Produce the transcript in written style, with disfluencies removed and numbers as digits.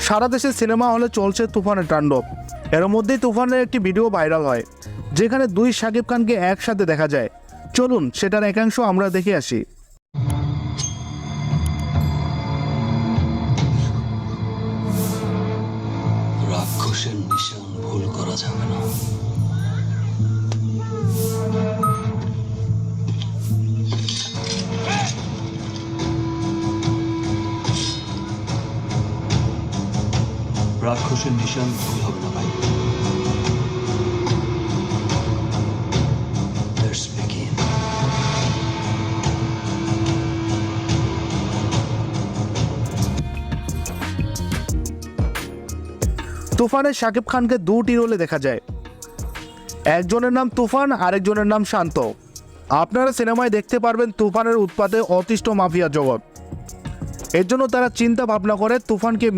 সারা দেশে সিনেমা হলে চলছে তুফানের তাণ্ডব। এর মধ্যেই তুফানের একটি ভিডিও ভাইরাল হয়, যেখানে দুই শাকিব খানকে একসাথে দেখা যায়। চলুন সেটার একাংশ আমরা দেখে আসি। রাক্ষসের নিশান ভুল করা যাবে না। রাক্ষসের নিশান ভুল হবে না ভাই। Let's begin. তুফানে শাকিব খানকে দুটি রোলে দেখা যায়। একজনের নাম তুফান, আরেকজনের নাম শান্ত। আপনারা সিনেমায় দেখতে পারবেন তুফানের উৎপাতে অতিষ্ঠ মাফিয়া জগৎ। এর জন্য তারা চিন্তা ভাবনা করে তুফানকে